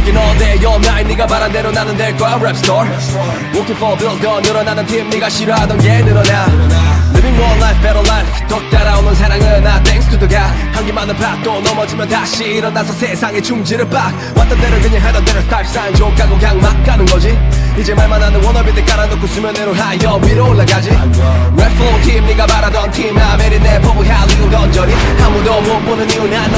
Working all day all night 네가 바란 대로 나는 될 거야 랩 스토어 Working for bills 더 늘어나는 팀 네가 싫어하던 게 늘어나 Living one life better life 더 따라오는 사랑은 나 thanks to the God 한기 많은 밭도 넘어지면 다시 일어나서 세상에 충지를 빡 왔던 대로 그냥 하던 대로 타입 사인 족가고 그냥 막 가는 거지 이제 말만 하는 워너비들 깔아놓고 수면 위로 하여 위로 올라가지 랩 flow 팀 네가 바라던 팀 아메리 내 포부 할리우드 언저리 아무도 못 보는 이유 난